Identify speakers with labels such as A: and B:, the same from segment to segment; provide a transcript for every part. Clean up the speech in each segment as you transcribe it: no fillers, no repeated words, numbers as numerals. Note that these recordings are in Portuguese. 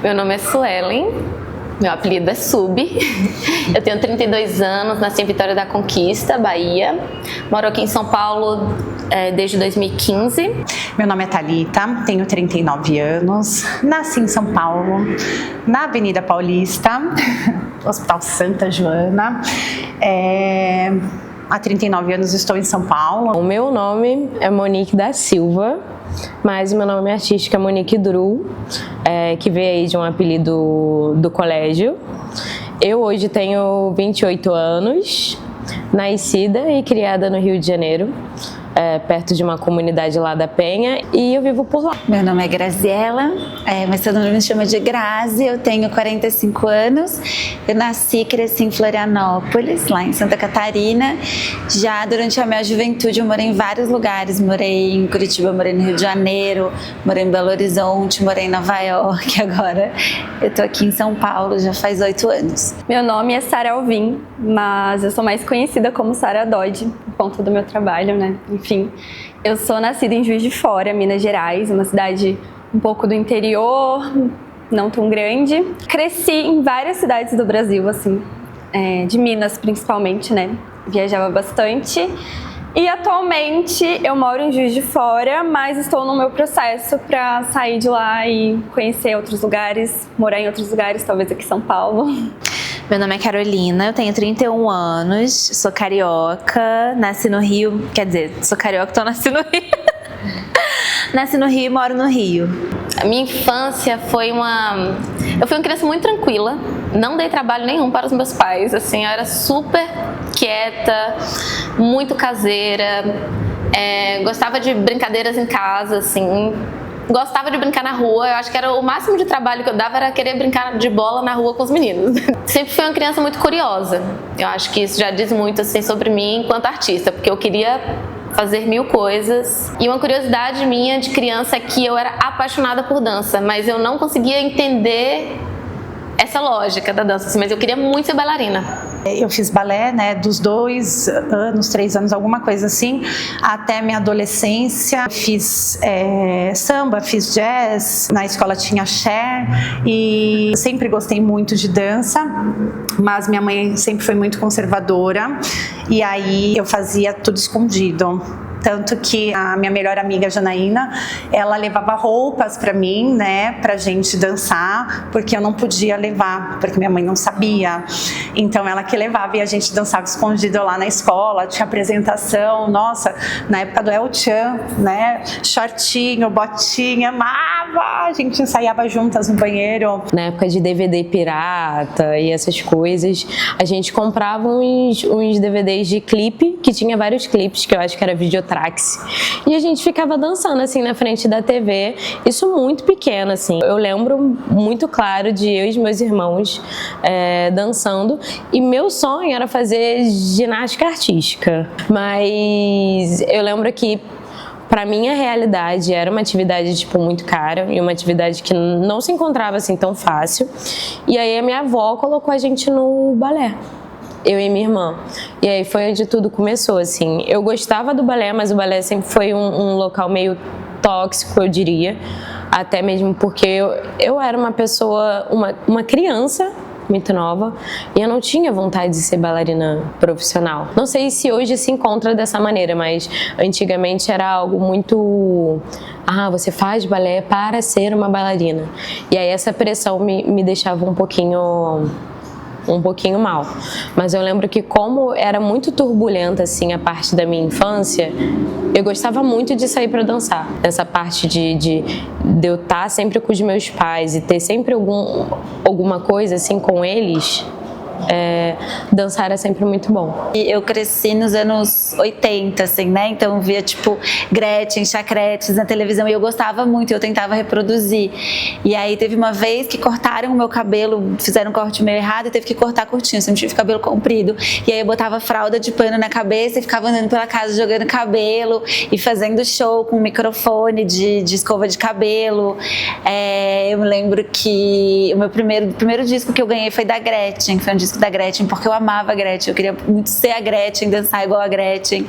A: Meu nome é Suelen, meu apelido é Sub. Eu tenho 32 anos, nasci em Vitória da Conquista, Bahia. Moro aqui em São Paulo desde 2015.
B: Meu nome é Thalita, tenho 39 anos, nasci em São Paulo, na Avenida Paulista, Hospital Santa Joana. Há 39 anos estou em São Paulo.
C: O meu nome é Monique da Silva, mas o meu nome artístico é Monique Dru, que veio aí de um apelido do colégio. Eu hoje tenho 28 anos, nascida e criada no Rio de Janeiro, perto de uma comunidade lá da Penha, e eu vivo por lá.
D: Meu nome é Graziela, mas todo mundo me chama de Grazi. Eu tenho 45 anos, eu nasci e cresci em Florianópolis, lá em Santa Catarina. Já durante a minha juventude eu morei em vários lugares, morei em Curitiba, morei no Rio de Janeiro, morei em Belo Horizonte, morei em Nova York. Agora eu tô aqui em São Paulo já faz 8 anos.
E: Meu nome é Sara Alvim, mas eu sou mais conhecida como Sara Dodge, por conta do meu trabalho, né? Enfim, eu sou nascida em Juiz de Fora, Minas Gerais, uma cidade um pouco do interior, não tão grande. Cresci em várias cidades do Brasil, assim, de Minas principalmente, né? Viajava bastante. E atualmente eu moro em Juiz de Fora, mas estou no meu processo para sair de lá e conhecer outros lugares, morar em outros lugares, talvez aqui em São Paulo.
F: Meu nome é Carolina, eu tenho 31 anos, sou carioca, nasci no Rio, quer dizer, sou carioca, então nasci no Rio. Nasci no Rio e moro no Rio.
A: A minha infância foi Eu fui uma criança muito tranquila, não dei trabalho nenhum para os meus pais, assim, eu era super quieta, muito caseira, gostava de brincadeiras em casa, assim. Gostava de brincar na rua, eu acho que era o máximo de trabalho que eu dava era querer brincar de bola na rua com os meninos. Sempre fui uma criança muito curiosa, eu acho que isso já diz muito assim, sobre mim enquanto artista, porque eu queria fazer mil coisas. E uma curiosidade minha de criança é que eu era apaixonada por dança, mas eu não conseguia entender essa lógica da dança, assim, mas eu queria muito ser bailarina.
B: Eu fiz balé, né, dos 2 anos, 3 anos, alguma coisa assim, até minha adolescência. Fiz samba, fiz jazz, na escola tinha axé e sempre gostei muito de dança, mas minha mãe sempre foi muito conservadora e aí eu fazia tudo escondido. Tanto que a minha melhor amiga Janaína, ela levava roupas pra mim, né, pra gente dançar, porque eu não podia levar, porque minha mãe não sabia. Então ela que levava e a gente dançava escondido lá na escola, tinha apresentação, nossa, na época do El Chan, né, shortinho, botinha, amava, a gente ensaiava juntas no banheiro.
C: Na época de DVD pirata e essas coisas, a gente comprava uns DVDs de clipe, que tinha vários clipes, que eu acho que era Videotrax, e a gente ficava dançando assim na frente da TV, isso muito pequeno assim. Eu lembro muito claro de eu e os meus irmãos dançando, e meu sonho era fazer ginástica artística, mas eu lembro que para minha realidade era uma atividade tipo muito cara e uma atividade que não se encontrava assim tão fácil, e aí a minha avó colocou a gente no balé, eu e minha irmã. E aí foi onde tudo começou, assim. Eu gostava do balé, mas o balé sempre foi um local meio tóxico, eu diria. Até mesmo porque eu era uma pessoa, uma criança muito nova, e eu não tinha vontade de ser bailarina profissional. Não sei se hoje se encontra dessa maneira, mas antigamente era algo muito... você faz balé para ser uma bailarina. E aí essa pressão me deixava um pouquinho mal. Mas eu lembro que como era muito turbulenta assim a parte da minha infância, eu gostava muito de sair para dançar. Essa parte de eu estar sempre com os meus pais e ter sempre alguma coisa assim com eles, dançar era sempre muito bom.
D: Eu cresci nos anos 80, assim, né? Então eu via, tipo, Gretchen, Chacretes na televisão e eu gostava muito, eu tentava reproduzir. E aí teve uma vez que cortaram o meu cabelo, fizeram um corte meio errado e teve que cortar curtinho, eu sempre tive cabelo comprido. E aí eu botava fralda de pano na cabeça e ficava andando pela casa jogando cabelo e fazendo show com microfone de escova de cabelo. Eu me lembro que o meu primeiro disco que eu ganhei foi da Gretchen, foi um disco música da Gretchen, porque eu amava a Gretchen, eu queria muito ser a Gretchen, dançar igual a Gretchen.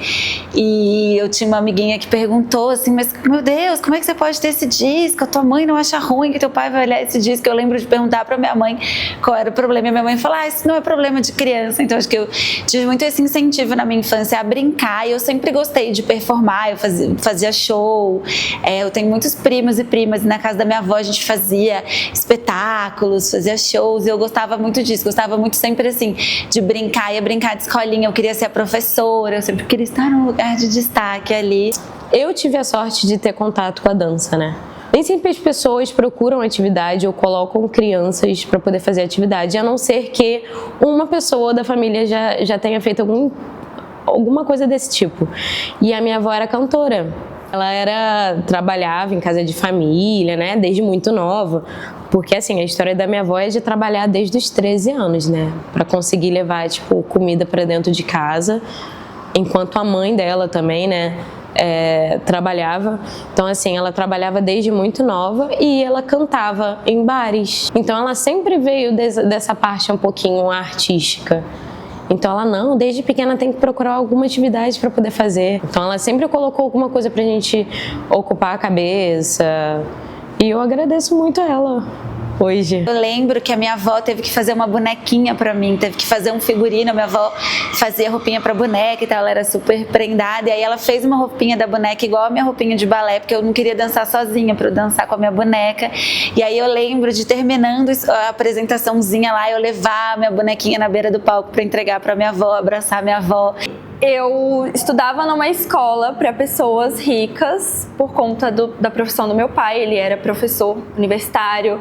D: E eu tinha uma amiguinha que perguntou assim, mas meu Deus, como é que você pode ter esse disco? A tua mãe não acha ruim que teu pai vai olhar esse disco? Eu lembro de perguntar pra minha mãe qual era o problema, e minha mãe falou, isso não é problema de criança. Então acho que eu tive muito esse incentivo na minha infância a brincar, e eu sempre gostei de performar, eu fazia show, eu tenho muitos primos e primas, e na casa da minha avó a gente fazia espetáculos, fazia shows, e eu gostava muito disso, gostava muito sempre assim, de brincar, ia brincar de escolinha, eu queria ser a professora, eu sempre queria estar num lugar de destaque ali.
C: Eu tive a sorte de ter contato com a dança, né? Nem sempre as pessoas procuram atividade ou colocam crianças para poder fazer atividade, a não ser que uma pessoa da família já tenha feito alguma coisa desse tipo. E a minha avó era cantora. Ela trabalhava em casa de família, né, desde muito nova, porque assim, a história da minha avó é de trabalhar desde os 13 anos, né, para conseguir levar, tipo, comida para dentro de casa, enquanto a mãe dela também, né, trabalhava. Então assim, ela trabalhava desde muito nova e ela cantava em bares. Então ela sempre veio dessa parte um pouquinho artística. Então ela desde pequena tem que procurar alguma atividade para poder fazer. Então ela sempre colocou alguma coisa pra gente ocupar a cabeça. E eu agradeço muito a ela hoje.
D: Eu lembro que a minha avó teve que fazer uma bonequinha pra mim, teve que fazer um figurino, a minha avó fazia roupinha pra boneca e tal, ela era super prendada, e aí ela fez uma roupinha da boneca igual a minha roupinha de balé, porque eu não queria dançar sozinha, pra eu dançar com a minha boneca. E aí eu lembro de terminando a apresentaçãozinha lá, eu levar a minha bonequinha na beira do palco pra entregar pra minha avó, abraçar minha avó.
E: Eu estudava numa escola para pessoas ricas por conta da profissão do meu pai, ele era professor universitário.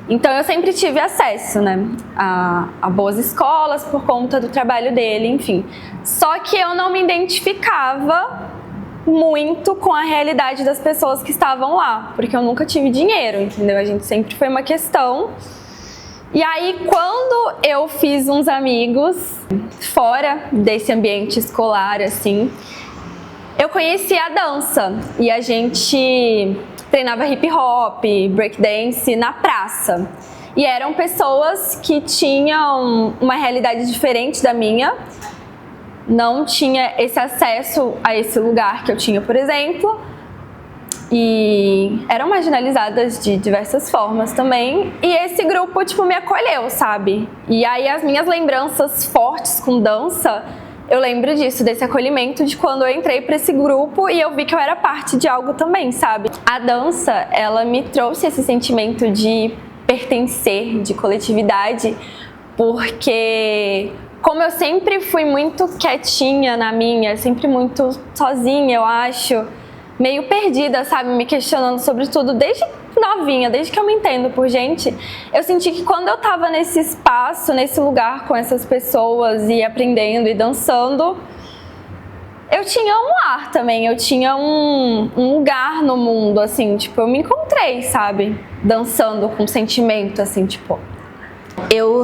E: Então eu sempre tive acesso, né, a boas escolas por conta do trabalho dele, enfim. Só que eu não me identificava muito com a realidade das pessoas que estavam lá, porque eu nunca tive dinheiro, entendeu? A gente sempre foi uma questão. E aí, quando eu fiz uns amigos fora desse ambiente escolar, assim, eu conheci a dança e a gente treinava hip hop, breakdance na praça. E eram pessoas que tinham uma realidade diferente da minha, não tinha esse acesso a esse lugar que eu tinha, por exemplo, e eram marginalizadas de diversas formas também. E esse grupo, tipo, me acolheu, sabe? E aí as minhas lembranças fortes com dança, eu lembro disso, desse acolhimento de quando eu entrei para esse grupo e eu vi que eu era parte de algo também, sabe? A dança, ela me trouxe esse sentimento de pertencer, de coletividade, porque como eu sempre fui muito quietinha na minha, sempre muito sozinha, eu acho, meio perdida, sabe? Me questionando sobre tudo desde novinha, desde que eu me entendo por gente, eu senti que quando eu tava nesse espaço, nesse lugar com essas pessoas e aprendendo e dançando, eu tinha um ar também, eu tinha um lugar no mundo, assim, tipo, eu me encontrei, sabe? Dançando com sentimento, assim, tipo.
F: Eu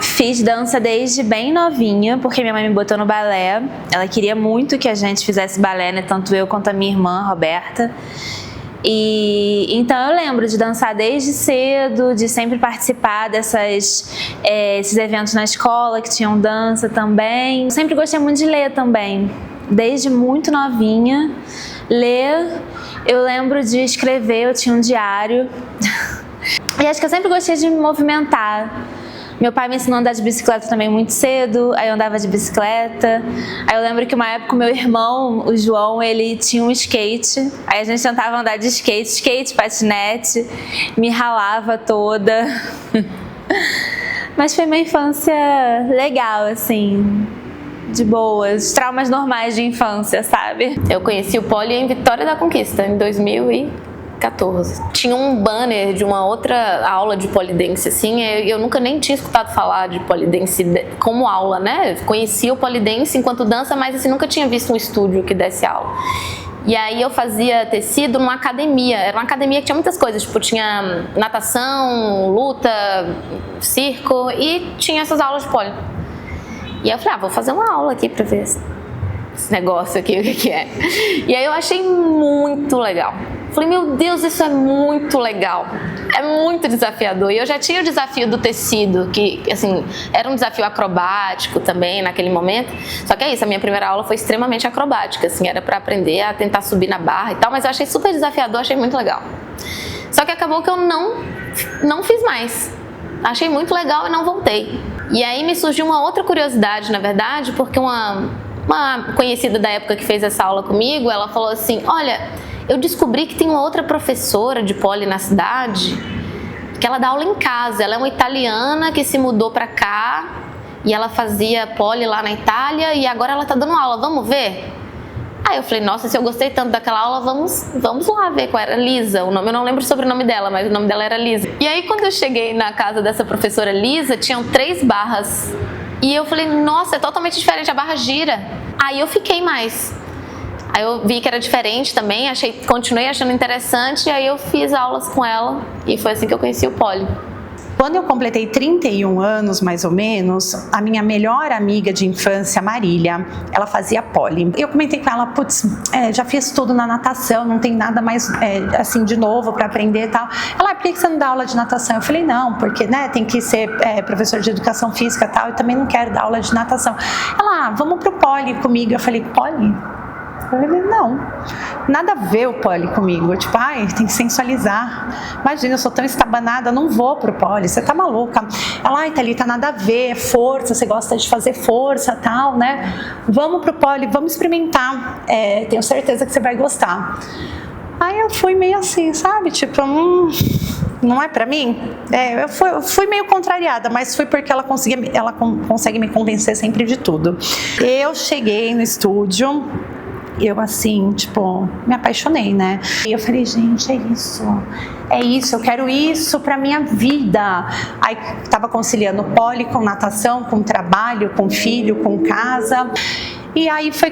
F: fiz dança desde bem novinha, porque minha mãe me botou no balé. Ela queria muito que a gente fizesse balé, né? Tanto eu quanto a minha irmã, Roberta. E então eu lembro de dançar desde cedo, de sempre participar esses eventos na escola que tinham dança também. Eu sempre gostei muito de ler também, desde muito novinha. Ler, eu lembro de escrever, eu tinha um diário. E acho que eu sempre gostei de me movimentar. Meu pai me ensinou a andar de bicicleta também muito cedo, aí eu andava de bicicleta. Aí eu lembro que uma época o meu irmão, o João, ele tinha um skate. Aí a gente tentava andar de skate, patinete, me ralava toda. Mas foi uma infância legal, assim, de boas, traumas normais de infância, sabe?
A: Eu conheci o pole em Vitória da Conquista, em 2014. Tinha um banner de uma outra aula de polidense, assim, eu nunca nem tinha escutado falar de polidense como aula, né? Eu conhecia o polidense enquanto dança, mas assim, nunca tinha visto um estúdio que desse aula. E aí eu fazia tecido numa academia, era uma academia que tinha muitas coisas, tipo, tinha natação, luta, circo e tinha essas aulas de pole. E aí eu falei, vou fazer uma aula aqui pra ver esse negócio aqui, o que é. E aí eu achei muito legal. Falei, meu Deus, isso é muito legal. É muito desafiador. E eu já tinha o desafio do tecido, que, assim, era um desafio acrobático também naquele momento. Só que é isso, a minha primeira aula foi extremamente acrobática, assim, era para aprender a tentar subir na barra e tal, mas eu achei super desafiador, achei muito legal. Só que acabou que eu não fiz mais. Achei muito legal e não voltei. E aí me surgiu uma outra curiosidade, na verdade, porque uma conhecida da época que fez essa aula comigo, ela falou assim, olha, eu descobri que tem uma outra professora de poli na cidade, que ela dá aula em casa. Ela é uma italiana que se mudou pra cá e ela fazia poli lá na Itália e agora ela tá dando aula, vamos ver? Aí eu falei, nossa, se eu gostei tanto daquela aula, vamos lá ver qual era. Lisa, o nome, eu não lembro sobre o nome dela, mas o nome dela era Lisa. E aí quando eu cheguei na casa dessa professora Lisa, tinham 3 barras. E eu falei, nossa, é totalmente diferente, a barra gira. Aí eu fiquei mais. Aí eu vi que era diferente também, continuei achando interessante, e aí eu fiz aulas com ela e foi assim que eu conheci o poli.
B: Quando eu completei 31 anos, mais ou menos, a minha melhor amiga de infância, Marília, ela fazia poli. Eu comentei com ela, putz, já fiz tudo na natação, não tem nada mais, assim, de novo para aprender e tal. Ela, por que você não dá aula de natação? Eu falei, não, porque, né, tem que ser professor de educação física e tal, e também não quero dar aula de natação. Ela, vamos pro poli comigo. Eu falei, poli? Eu falei, não, nada a ver o poli comigo, tipo, tem que sensualizar, imagina, eu sou tão estabanada, não vou pro poli, você tá maluca. Ela, Thalita, nada a ver, é força, você gosta de fazer força, tal, né, vamos pro poli, vamos experimentar, tenho certeza que você vai gostar. Aí eu fui meio assim, sabe, tipo, não é pra mim? Eu fui meio contrariada, mas foi porque ela consegue me convencer sempre de tudo. Eu cheguei no estúdio, eu assim, tipo, me apaixonei, né? E eu falei, gente, é isso, eu quero isso pra minha vida. Aí tava conciliando poli com natação, com trabalho, com filho, com casa. E aí foi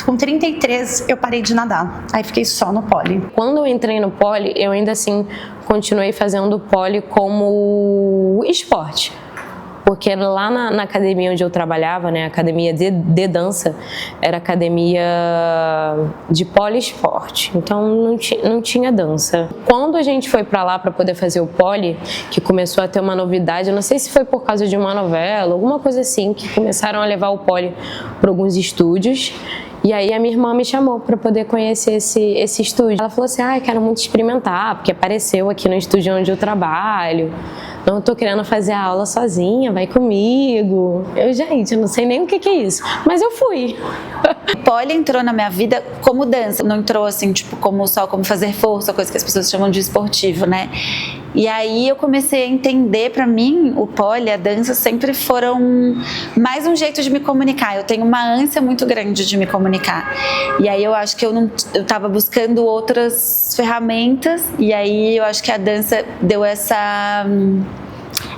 B: com 33 eu parei de nadar. Aí fiquei só no poli.
C: Quando eu entrei no poli, eu ainda assim continuei fazendo poli como esporte. Porque lá na academia onde eu trabalhava, né, academia de dança, era academia de poliesporte, então não tinha dança. Quando a gente foi para lá para poder fazer o poli, que começou a ter uma novidade, eu não sei se foi por causa de uma novela, alguma coisa assim, que começaram a levar o poli para alguns estúdios. E aí a minha irmã me chamou para poder conhecer esse estúdio. Ela falou assim, quero muito experimentar, porque apareceu aqui no estúdio onde eu trabalho. Não tô querendo fazer a aula sozinha, vai comigo. Eu não sei nem o que é isso, mas eu fui.
D: Poli entrou na minha vida como dança, não entrou assim, tipo, como fazer força, coisa que as pessoas chamam de esportivo, né? E aí eu comecei a entender, pra mim, o poli, a dança sempre foram mais um jeito de me comunicar. Eu tenho uma ânsia muito grande de me comunicar. E aí eu acho que eu tava buscando outras ferramentas, e aí eu acho que a dança deu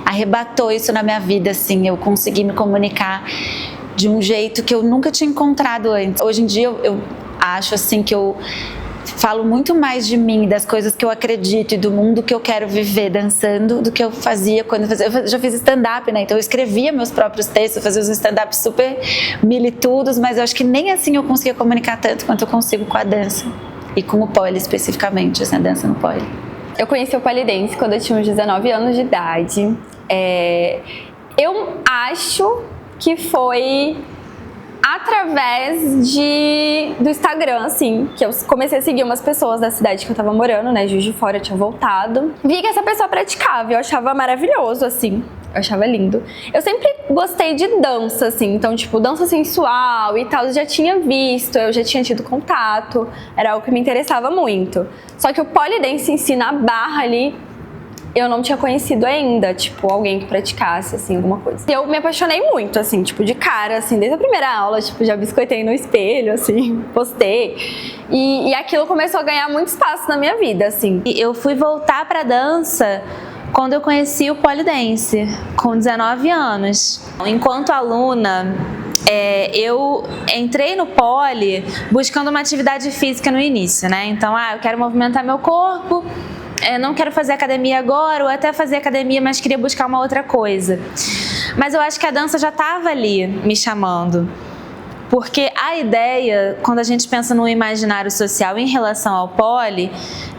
D: arrebatou isso na minha vida, assim, eu consegui me comunicar de um jeito que eu nunca tinha encontrado antes. Hoje em dia eu acho assim que eu falo muito mais de mim, das coisas que eu acredito e do mundo que eu quero viver dançando do que eu fazia quando eu já fiz stand-up, né? Então eu escrevia meus próprios textos, fazia uns stand-up super militudos, mas eu acho que nem assim eu conseguia comunicar tanto quanto eu consigo com a dança e com o poli especificamente, assim, a dança no poli.
E: Eu conheci o polidense quando eu tinha uns 19 anos de idade. Eu acho que foi através do Instagram, assim, que eu comecei a seguir umas pessoas da cidade que eu tava morando, né, Juiz de Fora, eu tinha voltado. Vi que essa pessoa praticava e eu achava maravilhoso, assim, eu achava lindo. Eu sempre gostei de dança, assim, então, tipo, dança sensual e tal, eu já tinha visto, eu já tinha tido contato, era algo que me interessava muito. Só que o polidense em si, na barra ali, eu não tinha conhecido ainda, tipo, alguém que praticasse, assim, alguma coisa. E eu me apaixonei muito, assim, tipo, de cara, assim, desde a primeira aula, tipo, já biscoitei no espelho, assim, postei. E aquilo começou a ganhar muito espaço na minha vida, assim.
F: E eu fui voltar pra dança quando eu conheci o polidense, com 19 anos. Enquanto aluna, eu entrei no poli buscando uma atividade física no início, né? Então, eu quero movimentar meu corpo, não quero fazer academia agora, ou até fazer academia, mas queria buscar uma outra coisa. Mas eu acho que a dança já estava ali me chamando. Porque a ideia, quando a gente pensa no imaginário social em relação ao poli,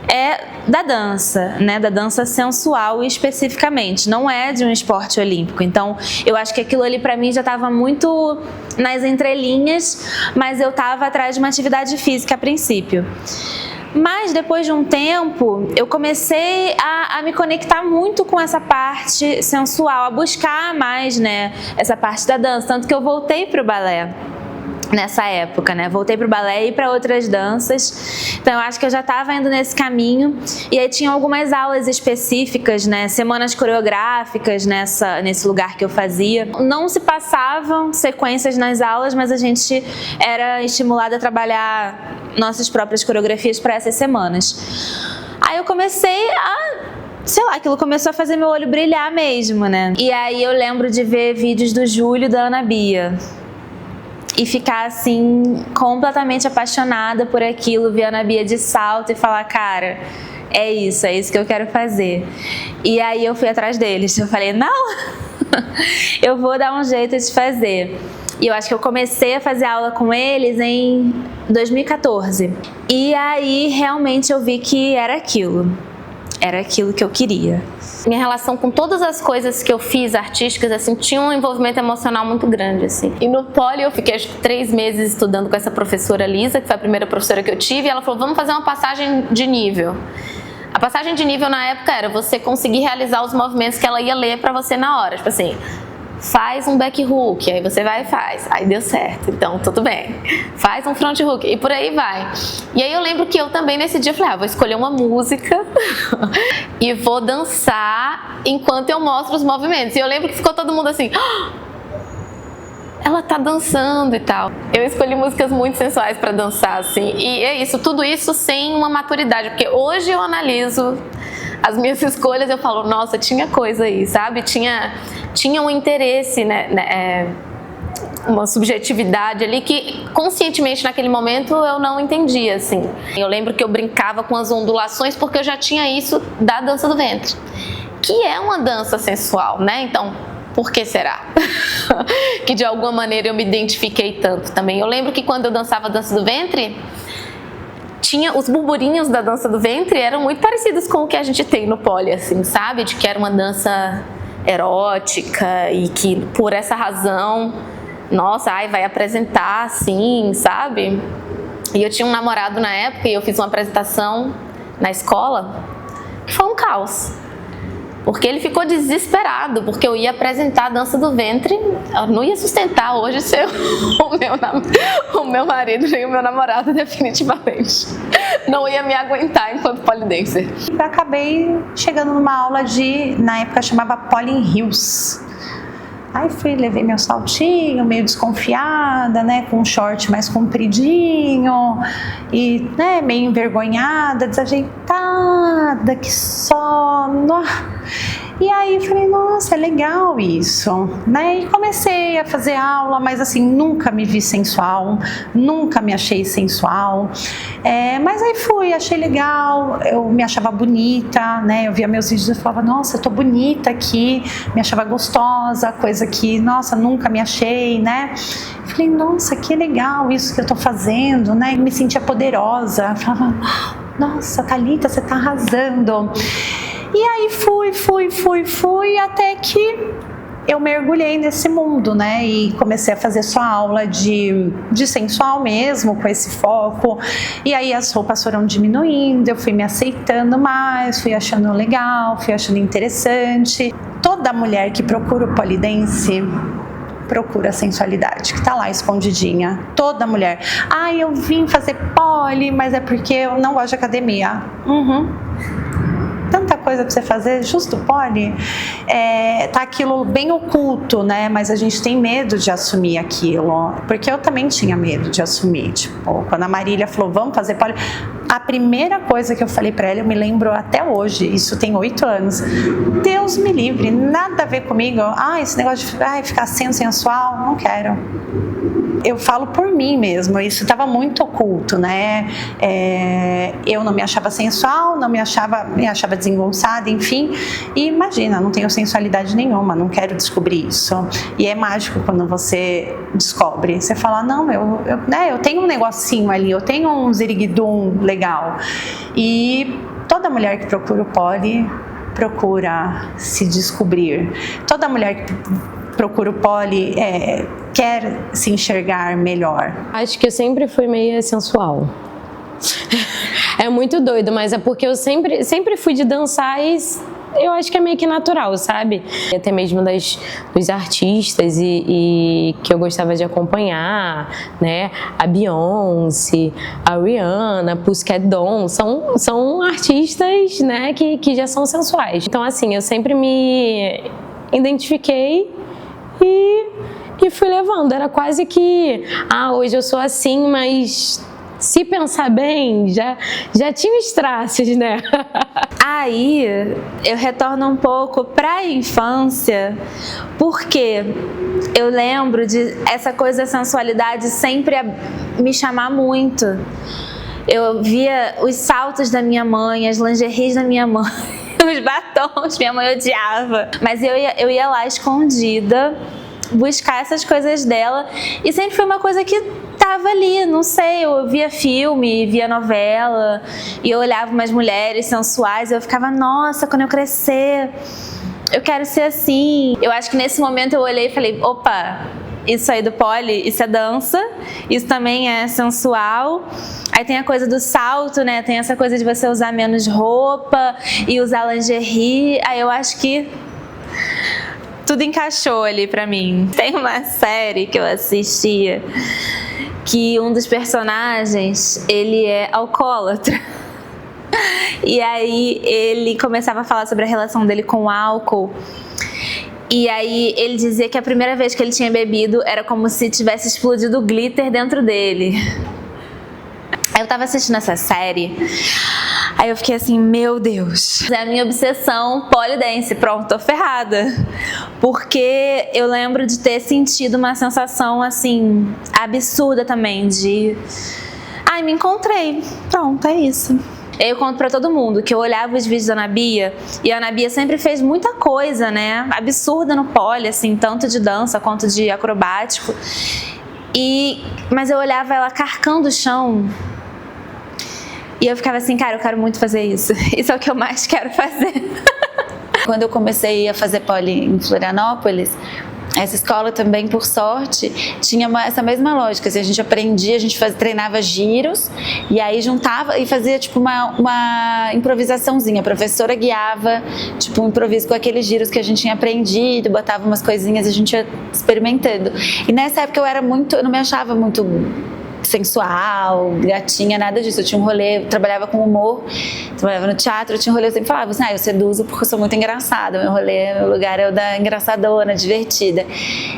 F: é da dança, né? Da dança sensual especificamente, não é de um esporte olímpico. Então, eu acho que aquilo ali pra mim já estava muito nas entrelinhas, mas eu estava atrás de uma atividade física a princípio. Mas depois de um tempo, eu comecei a me conectar muito com essa parte sensual, a buscar mais, né, essa parte da dança, tanto que eu voltei pro balé nessa época, né? Voltei pro balé e para outras danças. Então eu acho que eu já estava indo nesse caminho. E aí tinha algumas aulas específicas, né? Semanas coreográficas nesse lugar que eu fazia. Não se passavam sequências nas aulas, mas a gente era estimulada a trabalhar nossas próprias coreografias para essas semanas. Aí eu comecei sei lá, aquilo começou a fazer meu olho brilhar mesmo, né? E aí eu lembro de ver vídeos do Júlio e da Ana Bia e ficar assim completamente apaixonada por aquilo, ver a Ana Bia de salto e falar, cara, é isso que eu quero fazer. E aí eu fui atrás deles, eu falei, não, eu vou dar um jeito de fazer. E eu acho que eu comecei a fazer aula com eles em 2014. E aí realmente eu vi que era aquilo que eu queria.
A: Minha relação com todas as coisas que eu fiz artísticas, assim, tinha um envolvimento emocional muito grande, assim. E no poli eu fiquei acho que 3 meses estudando com essa professora Lisa, que foi a primeira professora que eu tive, e ela falou, vamos fazer uma passagem de nível. A passagem de nível na época era você conseguir realizar os movimentos que ela ia ler pra você na hora, tipo assim, faz um back hook, aí você vai e faz, aí deu certo, então tudo bem, faz um front hook e por aí vai. E aí eu lembro que eu também nesse dia falei, vou escolher uma música e vou dançar enquanto eu mostro os movimentos. E eu lembro que ficou todo mundo assim, ela tá dançando e tal. Eu escolhi músicas muito sensuais pra dançar, assim, e é isso, tudo isso sem uma maturidade, porque hoje eu analiso as minhas escolhas, eu falo, nossa, tinha coisa aí, sabe? Tinha um interesse, né? Uma subjetividade ali que conscientemente naquele momento eu não entendia, assim. Eu lembro que eu brincava com as ondulações porque eu já tinha isso da dança do ventre, que é uma dança sensual, né? Então, por que será? Que de alguma maneira eu me identifiquei tanto também. Eu lembro que quando eu dançava a dança do ventre, os burburinhos da dança do ventre eram muito parecidos com o que a gente tem no poli, assim, sabe? De que era uma dança erótica e que por essa razão, nossa, vai apresentar assim, sabe? E eu tinha um namorado na época e eu fiz uma apresentação na escola que foi um caos. Porque ele ficou desesperado, porque eu ia apresentar a dança do ventre, eu não ia sustentar hoje ser o meu marido nem o meu namorado, definitivamente. Não ia me aguentar enquanto polidancer.
B: Eu acabei chegando numa aula na época chamava Polly Hills. Aí levei meu saltinho, meio desconfiada, né, com um short mais compridinho e, né, meio envergonhada, desajeitada, que sono. E aí falei, nossa, é legal isso, né? E comecei a fazer aula, mas assim, nunca me vi sensual, nunca me achei sensual. Mas aí achei legal, eu me achava bonita, né? Eu via meus vídeos e falava, nossa, eu tô bonita aqui, me achava gostosa, coisa que, nossa, nunca me achei, né? Falei, nossa, que legal isso que eu tô fazendo, né? Me sentia poderosa, falava, nossa, Thalita, você tá arrasando. E aí fui, até que eu mergulhei nesse mundo, né? E comecei a fazer só aula de sensual mesmo, com esse foco. E aí as roupas foram diminuindo, eu fui me aceitando mais, fui achando legal, fui achando interessante. Toda mulher que procura o polidense procura a sensualidade, que tá lá escondidinha. Toda mulher. Eu vim fazer poli, mas é porque eu não gosto de academia. Tanta coisa pra você fazer, justo poli, tá aquilo bem oculto, né? Mas a gente tem medo de assumir aquilo, porque eu também tinha medo de assumir. Tipo, quando a Marília falou, vamos fazer poli, a primeira coisa que eu falei pra ela, eu me lembro até hoje, isso tem 8 anos, Deus me livre, nada a ver comigo, esse negócio de ficar sendo sensual, não quero. Eu falo por mim mesmo, isso estava muito oculto, né? Eu não me achava sensual, me achava desengonçada, enfim. E imagina, não tenho sensualidade nenhuma, não quero descobrir isso. E é mágico quando você descobre. Você fala, não, eu tenho um negocinho ali, eu tenho um ziriguidum legal. E toda mulher que procura o poli procura se descobrir. Toda mulher que procura o poli quer se enxergar melhor.
C: Acho que eu sempre fui meio sensual. É muito doido, mas é porque eu sempre fui de dançar e eu acho que é meio que natural, sabe? Até mesmo dos artistas e que eu gostava de acompanhar, né? A Beyoncé, a Rihanna, a Pussycat Dolls, são artistas, né, que já são sensuais. Então, assim, eu sempre me identifiquei e fui levando. Era quase que, hoje eu sou assim, mas se pensar bem, já tinha os traços, né?
F: Aí eu retorno um pouco para a infância, porque eu lembro de essa coisa da sensualidade sempre me chamar muito. Eu via os saltos da minha mãe, as lingeries da minha mãe, os batons, minha mãe odiava. Mas eu ia lá escondida buscar essas coisas dela, e sempre foi uma coisa que tava ali, não sei, eu via filme, via novela, e eu olhava umas mulheres sensuais e eu ficava, nossa, quando eu crescer, eu quero ser assim. Eu acho que nesse momento eu olhei e falei, opa, isso aí do poli, isso é dança, isso também é sensual. Aí tem a coisa do salto, né, tem essa coisa de você usar menos roupa e usar lingerie. Aí eu acho que tudo encaixou ali pra mim. Tem uma série que eu assistia que um dos personagens, ele é alcoólatra. E aí ele começava a falar sobre a relação dele com o álcool. E aí ele dizia que a primeira vez que ele tinha bebido era como se tivesse explodido glitter dentro dele. Aí eu tava assistindo essa série, aí eu fiquei assim, meu Deus, é a minha obsessão polidense, pronto, tô ferrada. Porque eu lembro de ter sentido uma sensação assim, absurda também, de me encontrei, pronto, é isso. Eu conto pra todo mundo que eu olhava os vídeos da Ana Bia, e a Ana Bia sempre fez muita coisa, né, absurda no poli, assim, tanto de dança quanto de acrobático. Mas eu olhava ela carcando o chão, e eu ficava assim, cara, eu quero muito fazer isso. Isso é o que eu mais quero fazer. Quando eu comecei a fazer poli em Florianópolis, essa escola também, por sorte, tinha essa mesma lógica. Assim, a gente aprendia, treinava giros, e aí juntava e fazia tipo uma improvisaçãozinha. A professora guiava tipo um improviso com aqueles giros que a gente tinha aprendido, botava umas coisinhas e a gente ia experimentando. E nessa época eu não me achava muito sensual, gatinha, nada disso. Eu tinha um rolê, eu trabalhava com humor, trabalhava no teatro, eu tinha um rolê, eu sempre falava assim, eu seduzo porque eu sou muito engraçada, meu lugar é o da engraçadona, divertida.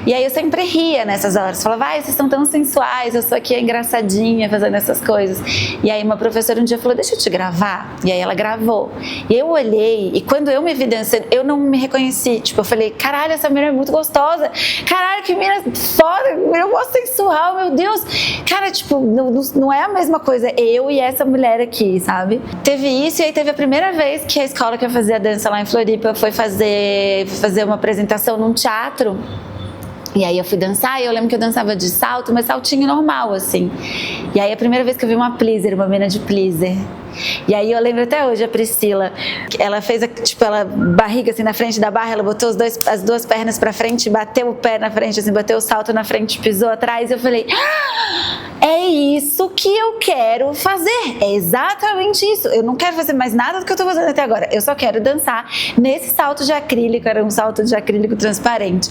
F: E aí eu sempre ria nessas horas, falava, vocês estão tão sensuais, eu sou aqui a engraçadinha fazendo essas coisas. E aí uma professora um dia falou, deixa eu te gravar, e aí ela gravou. E eu olhei, e quando eu me vi dançando, eu não me reconheci, tipo, eu falei, caralho, essa menina é muito gostosa, caralho, que menina foda, eu gosto sensual, meu Deus, cara, tipo, não é a mesma coisa eu e essa mulher aqui, sabe? Teve isso, e aí teve a primeira vez que a escola que eu fazia dança lá em Floripa foi fazer uma apresentação num teatro. E aí eu fui dançar, e eu lembro que eu dançava de salto, mas saltinho normal, assim. E aí a primeira vez que eu vi uma mina de pleaser. E aí eu lembro até hoje a Priscila, ela fez barriga assim na frente da barra, ela botou as duas pernas pra frente, bateu o pé na frente, assim, bateu o salto na frente, pisou atrás, e eu falei, é isso que eu quero fazer, é exatamente isso, eu não quero fazer mais nada do que eu tô fazendo até agora, eu só quero dançar nesse salto de acrílico, era um salto de acrílico transparente,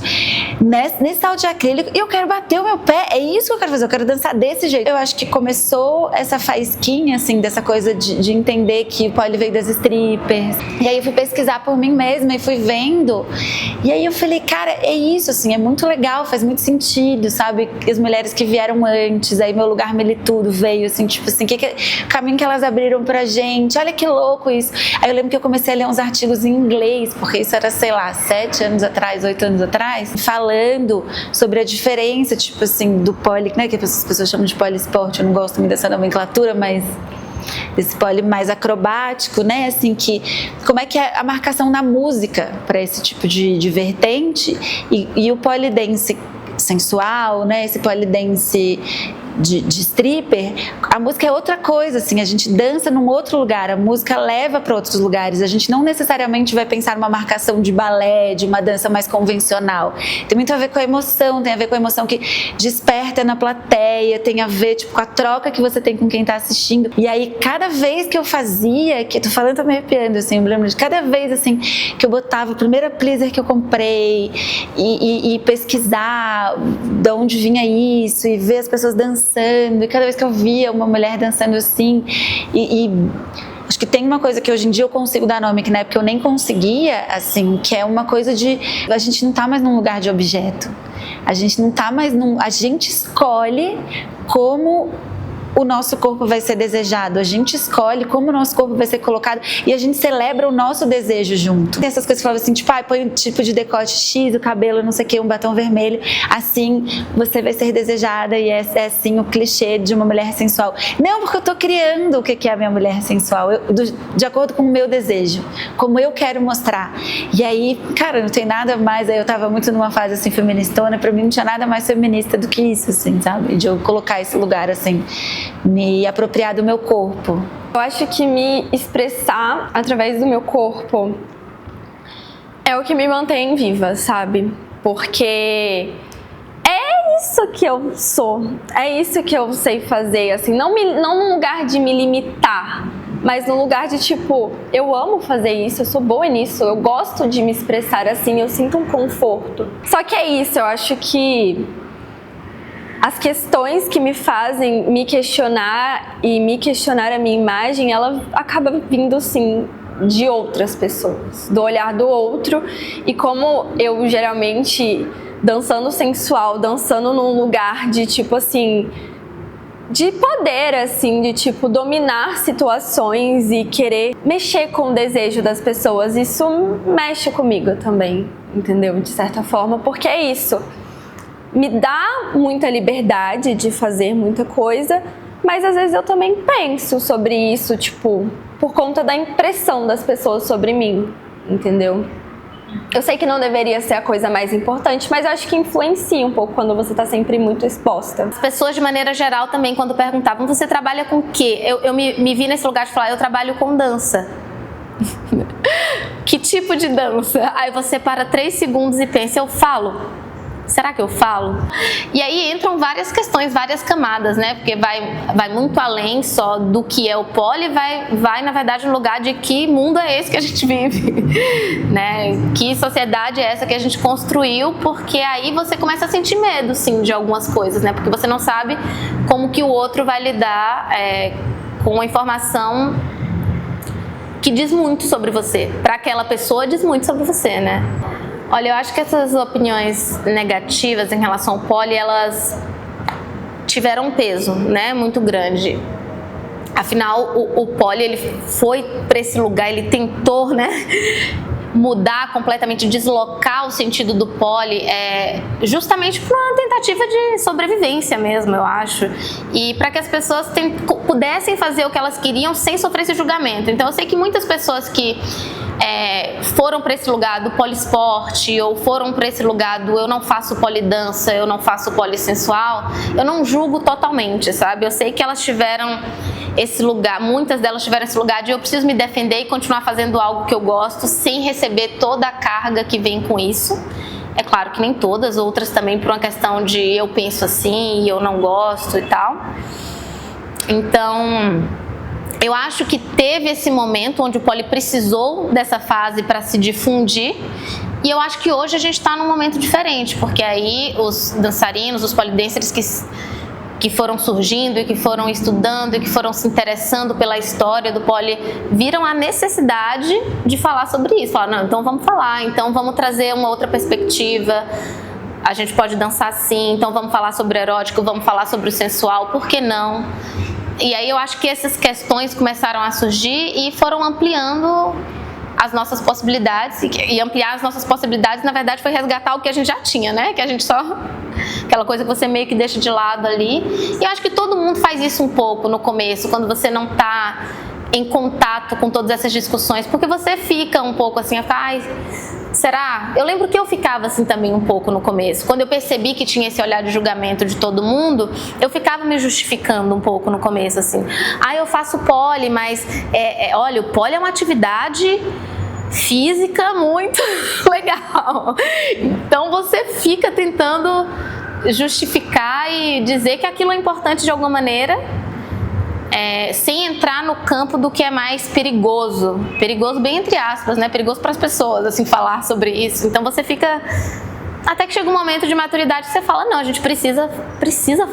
F: nesse salto de acrílico, e eu quero bater o meu pé, é isso que eu quero fazer, eu quero dançar desse jeito. Eu acho que começou essa faísquinha, assim, dessa coisa de entender que o poli veio das strippers. E aí eu fui pesquisar por mim mesma e fui vendo. E aí eu falei, cara, é isso, assim, é muito legal, faz muito sentido, sabe? As mulheres que vieram antes, aí meu lugar Melitudo veio, assim, tipo assim, o caminho que elas abriram pra gente, olha que louco isso. Aí eu lembro que eu comecei a ler uns artigos em inglês, porque isso era, sei lá, 7 anos atrás, 8 anos atrás, falando sobre a diferença, tipo assim, do poli, né, que as pessoas chamam de poliesporte, eu não gosto muito dessa nomenclatura, mas desse poli mais acrobático, né, assim, que como é que é a marcação na música para esse tipo de vertente, e o polidense sensual, né, esse polidense
D: de stripper, a música é outra coisa, assim, a gente dança num outro lugar, a música leva para outros lugares, a gente não necessariamente vai pensar numa marcação de balé, de uma dança mais convencional. Tem muito a ver com a emoção, tem a ver com a emoção que desperta na plateia, tem a ver, tipo, com a troca que você tem com quem tá assistindo. E aí, cada vez que eu fazia, que tô falando, tô me arrepiando, assim, eu me lembro de cada vez, assim, que eu botava a primeira pleaser que eu comprei e pesquisar de onde vinha isso e ver as pessoas dançando, e cada vez que eu via uma mulher dançando assim, acho que tem uma coisa que hoje em dia eu consigo dar nome, que na época eu nem conseguia, assim, que é uma coisa de, a gente não tá mais num lugar de objeto, a gente não tá mais a gente escolhe como o nosso corpo vai ser desejado, a gente escolhe como o nosso corpo vai ser colocado e a gente celebra o nosso desejo junto. Tem essas coisas que falavam assim, tipo, põe um tipo de decote X, o cabelo, não sei o que, um batom vermelho, assim você vai ser desejada, e é assim o clichê de uma mulher sensual. Não, porque eu tô criando o que é a minha mulher sensual, de acordo com o meu desejo, como eu quero mostrar. E aí, cara, não tem nada mais, aí eu tava muito numa fase assim feministona, pra mim não tinha nada mais feminista do que isso, assim, sabe? De eu colocar esse lugar assim, me apropriar do meu corpo.
E: Eu acho que me expressar através do meu corpo é o que me mantém viva, sabe? Porque é isso que eu sou, é isso que eu sei fazer, assim, não num lugar de me limitar, mas no lugar de tipo, eu amo fazer isso, eu sou boa nisso, eu gosto de me expressar assim, eu sinto um conforto. Só que é isso, eu acho que as questões que me fazem me questionar e me questionar a minha imagem, ela acaba vindo, sim, de outras pessoas, do olhar do outro. E como eu geralmente, dançando sensual, dançando num lugar de tipo assim, de poder, assim, de tipo dominar situações e querer mexer com o desejo das pessoas, isso mexe comigo também, entendeu? De certa forma, porque é isso. Me dá muita liberdade de fazer muita coisa, mas às vezes eu também penso sobre isso, tipo, por conta da impressão das pessoas sobre mim, entendeu? Eu sei que não deveria ser a coisa mais importante, mas eu acho que influencia um pouco quando você tá sempre muito exposta.
A: As pessoas, de maneira geral, também, quando perguntavam, você trabalha com o quê? Eu me vi nesse lugar de falar, eu trabalho com dança. Que tipo de dança? Aí você para 3 segundos e pensa, eu falo? Será que eu falo? E aí entram várias questões, várias camadas, né? Porque vai muito além só do que é o poli, vai na verdade no lugar de que mundo é esse que a gente vive, né? Que sociedade é essa que a gente construiu, porque aí você começa a sentir medo, sim, de algumas coisas, né? Porque você não sabe como que o outro vai lidar com uma informação que diz muito sobre você. Para aquela pessoa diz muito sobre você, né? Olha, eu acho que essas opiniões negativas em relação ao poli, elas tiveram um peso, né, muito grande. Afinal, o poli, ele foi para esse lugar, ele tentou, né, mudar completamente, deslocar o sentido do poli, justamente por uma tentativa de sobrevivência mesmo, eu acho. E para que as pessoas pudessem fazer o que elas queriam sem sofrer esse julgamento. Então, eu sei que muitas pessoas que foram para esse lugar do poliesporte ou foram para esse lugar do eu não faço polidança, eu não faço polissensual, eu não julgo totalmente, sabe? Eu sei que elas tiveram esse lugar, muitas delas tiveram esse lugar de eu preciso me defender e continuar fazendo algo que eu gosto sem receber toda a carga que vem com isso. É claro que nem todas, outras também por uma questão de eu penso assim e eu não gosto e tal. Então, eu acho que teve esse momento onde o poli precisou dessa fase para se difundir, e eu acho que hoje a gente está num momento diferente, porque aí os dançarinos, os polidancers que foram surgindo e que foram estudando e que foram se interessando pela história do poli viram a necessidade de falar sobre isso. Falaram, não, então vamos falar, então vamos trazer uma outra perspectiva, a gente pode dançar sim, então vamos falar sobre o erótico, vamos falar sobre o sensual, por que não? E aí eu acho que essas questões começaram a surgir e foram ampliando as nossas possibilidades, e ampliar as nossas possibilidades, na verdade, foi resgatar o que a gente já tinha, né? Que a gente só... aquela coisa que você meio que deixa de lado ali. E eu acho que todo mundo faz isso um pouco no começo, quando você não tá em contato com todas essas discussões, porque você fica um pouco assim, ai, será? Eu lembro que eu ficava assim também um pouco no começo. Quando eu percebi que tinha esse olhar de julgamento de todo mundo, eu ficava me justificando um pouco no começo, assim. Eu faço poli, mas olha, o poli é uma atividade física muito legal. Então você fica tentando justificar e dizer que aquilo é importante de alguma maneira, sem entrar no campo do que é mais perigoso. Perigoso bem entre aspas, né? Perigoso para as pessoas, assim, falar sobre isso. Então você fica... Até que chega um momento de maturidade que você fala, não, a gente precisa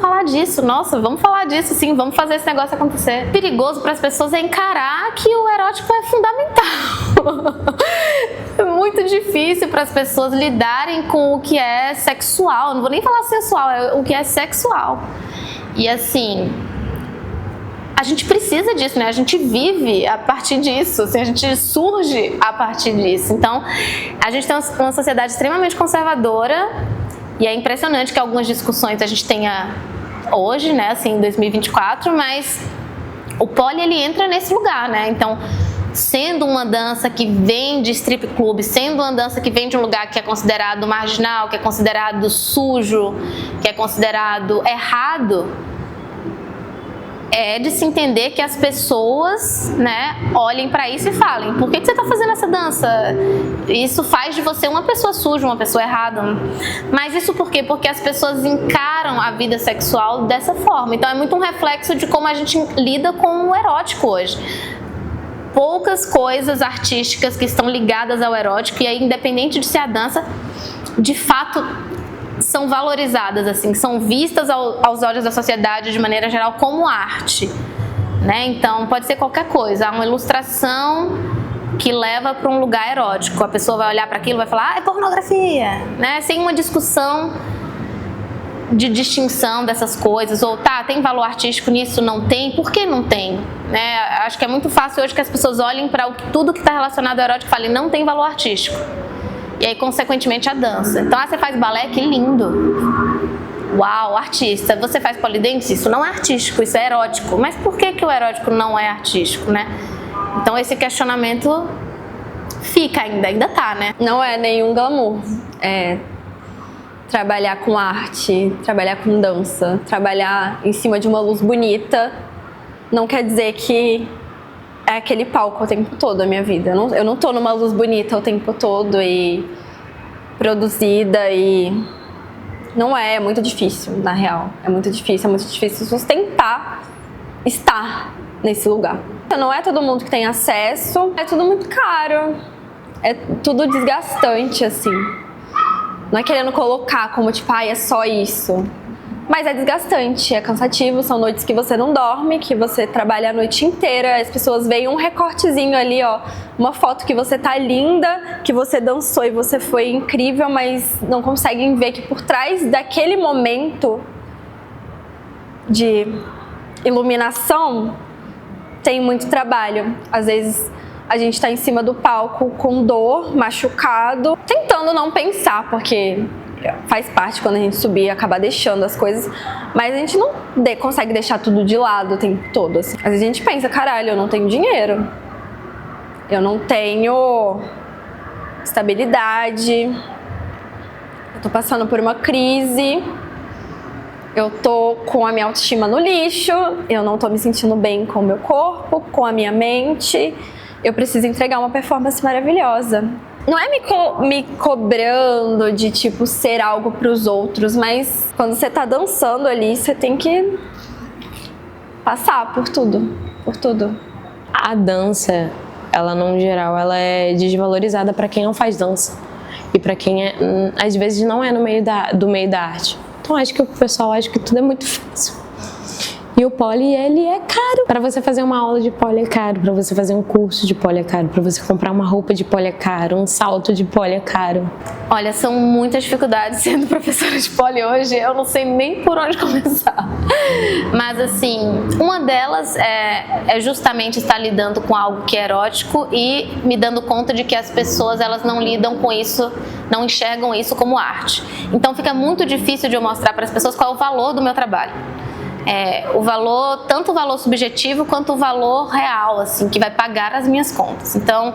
A: falar disso. Nossa, vamos falar disso, sim, vamos fazer esse negócio acontecer. Perigoso para as pessoas é encarar que o erótico é fundamental. É muito difícil para as pessoas lidarem com o que é sexual. Não vou nem falar sensual, é o que é sexual. E assim... a gente precisa disso, né? A gente vive a partir disso, assim, a gente surge a partir disso. Então, a gente tem uma sociedade extremamente conservadora e é impressionante que algumas discussões a gente tenha hoje, né, assim, em 2024, mas o poli, ele entra nesse lugar, né? Então, sendo uma dança que vem de strip club, sendo uma dança que vem de um lugar que é considerado marginal, que é considerado sujo, que é considerado errado, é de se entender que as pessoas, né, olhem para isso e falem, por que você está fazendo essa dança? Isso faz de você uma pessoa suja, uma pessoa errada. Mas isso por quê? Porque as pessoas encaram a vida sexual dessa forma. Então é muito um reflexo de como a gente lida com o erótico hoje. Poucas coisas artísticas que estão ligadas ao erótico, e aí, independente de ser a dança, de fato são valorizadas, assim, são vistas aos olhos da sociedade de maneira geral como arte, né? Então pode ser qualquer coisa, uma ilustração que leva para um lugar erótico, a pessoa vai olhar para aquilo e vai falar, é pornografia, né? Sem uma discussão de distinção dessas coisas, ou tem valor artístico nisso, não tem, por que não tem? Né? Acho que é muito fácil hoje que as pessoas olhem para tudo que está relacionado ao erótico e falem, não tem valor artístico. E aí, consequentemente, a dança. Então, você faz balé, que lindo. Uau, artista. Você faz polidense? Isso não é artístico, isso é erótico. Mas por que o erótico não é artístico, né? Então, esse questionamento fica ainda tá, né?
E: Não é nenhum glamour. Trabalhar com arte, trabalhar com dança, trabalhar em cima de uma luz bonita, não quer dizer que é aquele palco o tempo todo da minha vida. Eu não tô numa luz bonita o tempo todo e produzida e... Não é muito difícil, na real. É muito difícil sustentar estar nesse lugar. Não é todo mundo que tem acesso, é tudo muito caro, é tudo desgastante, assim. Não é querendo colocar como, tipo, é só isso. Mas é desgastante, é cansativo, são noites que você não dorme, que você trabalha a noite inteira, as pessoas veem um recortezinho ali, ó, uma foto que você tá linda, que você dançou e você foi incrível, mas não conseguem ver que por trás daquele momento de iluminação tem muito trabalho. Às vezes a gente tá em cima do palco com dor, machucado, tentando não pensar, porque faz parte quando a gente subir acabar deixando as coisas, mas a gente não consegue deixar tudo de lado o tempo todo, assim. Às vezes a gente pensa, caralho, eu não tenho dinheiro, eu não tenho estabilidade, eu tô passando por uma crise, eu tô com a minha autoestima no lixo, eu não tô me sentindo bem com o meu corpo, com a minha mente, eu preciso entregar uma performance maravilhosa. Não é me cobrando de, tipo, ser algo pros outros, mas quando você tá dançando ali, você tem que passar por tudo,
C: A dança, ela, no geral, ela é desvalorizada para quem não faz dança. E para quem, às vezes, não é do meio da arte. Então, acho que o pessoal acha que tudo é muito fácil. E o poli, ele é caro. Para você fazer uma aula de poli é caro, para você fazer um curso de poli é caro, para você comprar uma roupa de poli é caro, um salto de poli é caro.
A: Olha, são muitas dificuldades sendo professora de poli hoje, eu não sei nem por onde começar. Mas assim, uma delas é justamente estar lidando com algo que é erótico e me dando conta de que as pessoas, elas não lidam com isso, não enxergam isso como arte. Então fica muito difícil de eu mostrar para as pessoas qual é o valor do meu trabalho. O valor, tanto o valor subjetivo quanto o valor real, assim, que vai pagar as minhas contas. Então,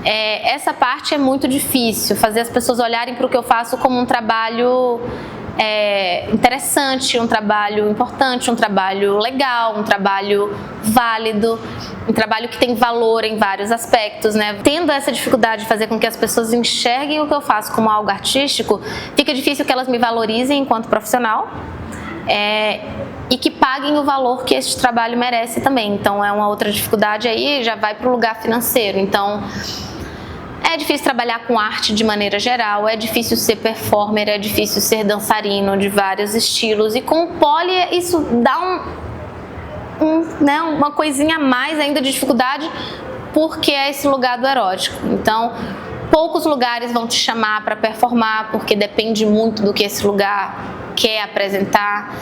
A: essa parte é muito difícil, fazer as pessoas olharem para o que eu faço como um trabalho interessante, um trabalho importante, um trabalho legal, um trabalho válido, um trabalho que tem valor em vários aspectos, né? Tendo essa dificuldade de fazer com que as pessoas enxerguem o que eu faço como algo artístico, fica difícil que elas me valorizem enquanto profissional e que paguem o valor que esse trabalho merece também. Então é uma outra dificuldade aí, já vai para o lugar financeiro. Então é difícil trabalhar com arte de maneira geral, é difícil ser performer, é difícil ser dançarino de vários estilos, e com o poly isso dá uma coisinha a mais ainda de dificuldade, porque é esse lugar do erótico. Então, poucos lugares vão te chamar para performar, porque depende muito do que esse lugar quer apresentar.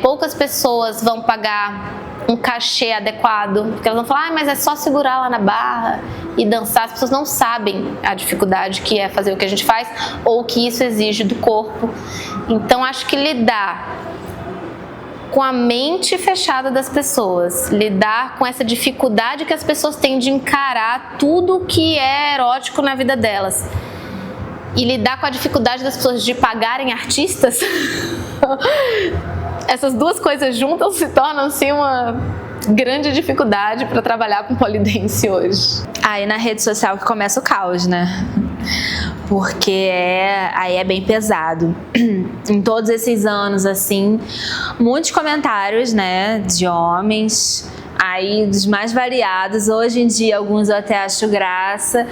A: Poucas pessoas vão pagar um cachê adequado, porque elas vão falar, mas é só segurar lá na barra e dançar. As pessoas não sabem a dificuldade que é fazer o que a gente faz, ou o que isso exige do corpo. Então, acho que lidar com a mente fechada das pessoas, lidar com essa dificuldade que as pessoas têm de encarar tudo que é erótico na vida delas, e lidar com a dificuldade das pessoas de pagarem artistas, essas duas coisas juntas se tornam assim uma grande dificuldade para trabalhar com polidense hoje.
F: Aí na rede social que começa o caos, né? Porque aí é bem pesado. Em todos esses anos, assim, muitos comentários, né, de homens, aí dos mais variados. Hoje em dia, alguns eu até acho graça,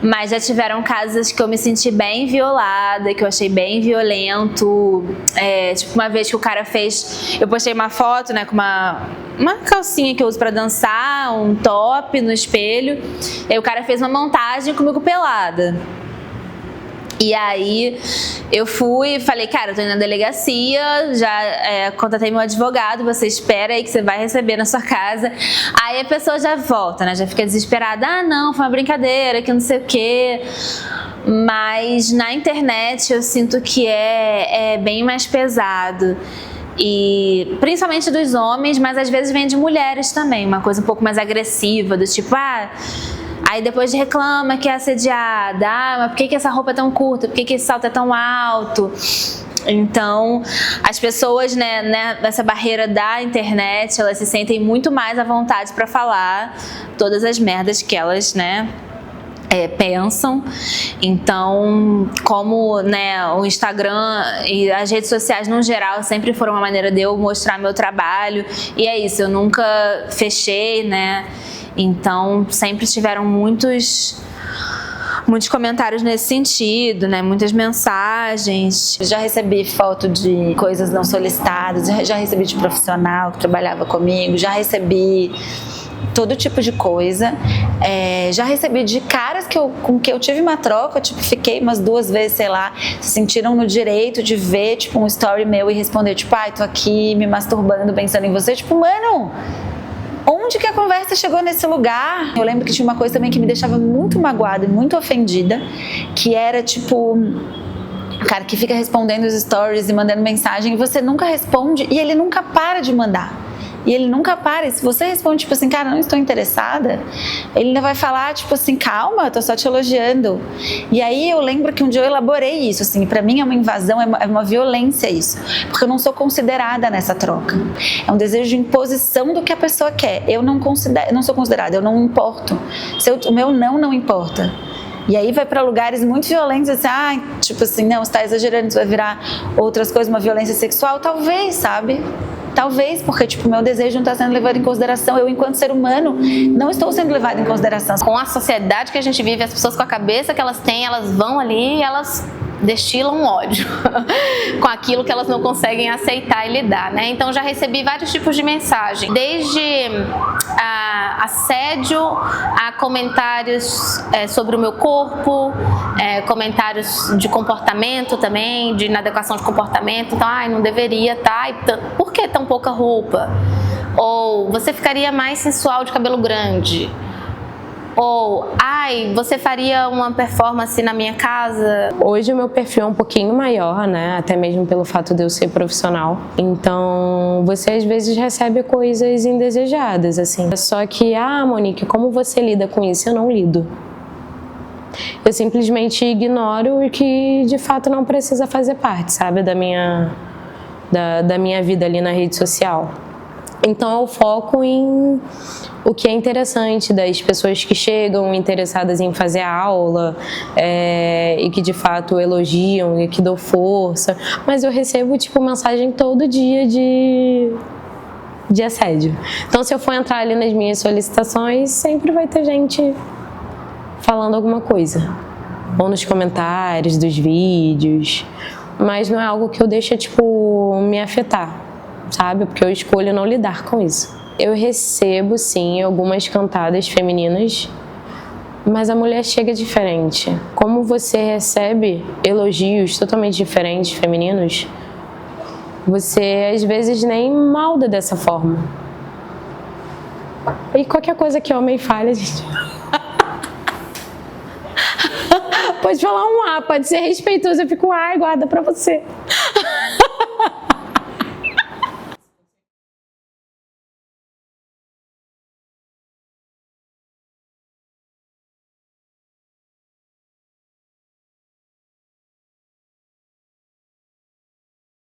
F: mas já tiveram casos que eu me senti bem violada, que eu achei bem violento. Tipo, uma vez que o cara fez... Eu postei uma foto, né, com uma calcinha que eu uso pra dançar, um top no espelho, e aí o cara fez uma montagem comigo pelada. E aí eu fui e falei, cara, eu tô indo na delegacia, já contatei meu advogado, você espera aí que você vai receber na sua casa. Aí a pessoa já volta, né, já fica desesperada, ah não, foi uma brincadeira, que não sei o quê. Mas na internet eu sinto que é bem mais pesado. E principalmente dos homens, mas às vezes vem de mulheres também, uma coisa um pouco mais agressiva, do tipo, aí depois reclama que é assediada, mas por que essa roupa é tão curta, por que esse salto é tão alto? Então, as pessoas, né, nessa barreira da internet, elas se sentem muito mais à vontade para falar todas as merdas que elas, né, pensam. Então, como, né, o Instagram e as redes sociais no geral sempre foram uma maneira de eu mostrar meu trabalho, e é isso, eu nunca fechei, né, então sempre tiveram muitos comentários nesse sentido, né, muitas mensagens. Já recebi foto de coisas não solicitadas, já recebi de profissional que trabalhava comigo, já recebi todo tipo de coisa. Já recebi de caras com que eu tive uma troca, tipo, fiquei umas 2 vezes, sei lá, se sentiram no direito de ver, tipo, um story meu e responder, tipo, tô aqui me masturbando pensando em você, tipo, mano, onde que a conversa chegou nesse lugar? Eu lembro que tinha uma coisa também que me deixava muito magoada e muito ofendida, que era, tipo, o cara que fica respondendo os stories e mandando mensagem e você nunca responde, e ele nunca para de mandar. E ele nunca para, e se você responde, tipo assim, cara, não estou interessada, ele ainda vai falar, tipo assim, calma, eu tô só te elogiando. E aí eu lembro que um dia eu elaborei isso, assim, pra mim é uma invasão, é uma violência isso, porque eu não sou considerada nessa troca. É um desejo de imposição do que a pessoa quer. Eu não sou considerada, eu não importo. O meu não importa. E aí vai pra lugares muito violentos, assim, tipo assim, não, você tá exagerando, isso vai virar outras coisas, uma violência sexual, talvez, sabe? Talvez, porque, tipo, meu desejo não está sendo levado em consideração. Eu, enquanto ser humano, não estou sendo levado em consideração.
A: Com a sociedade que a gente vive, as pessoas com a cabeça que elas têm, elas vão ali e elas destilam ódio com aquilo que elas não conseguem aceitar e lidar, né? Então já recebi vários tipos de mensagem, desde assédio a comentários sobre o meu corpo, comentários de comportamento também, de inadequação de comportamento. Então, não deveria estar, por que tão pouca roupa? Ou você ficaria mais sensual de cabelo grande? Ou, ai, você faria uma performance na minha casa?
C: Hoje o meu perfil é um pouquinho maior, né? Até mesmo pelo fato de eu ser profissional. Então, você às vezes recebe coisas indesejadas, assim. Só que, Monique, como você lida com isso? Eu não lido. Eu simplesmente ignoro o que de fato não precisa fazer parte, sabe? Da minha vida ali na rede social. Então eu foco em o que é interessante das pessoas que chegam interessadas em fazer a aula e que de fato elogiam e que dão força. Mas eu recebo mensagem todo dia de assédio. Então se eu for entrar ali nas minhas solicitações, sempre vai ter gente falando alguma coisa. Ou nos comentários dos vídeos. Mas não é algo que eu deixo me afetar, sabe? Porque eu escolho não lidar com isso. Eu recebo, sim, algumas cantadas femininas, mas a mulher chega diferente. Como você recebe elogios totalmente diferentes, femininos, você às vezes nem malda dessa forma. E qualquer coisa que homem fale, gente... Pode falar pode ser respeitoso, eu fico, guarda pra você.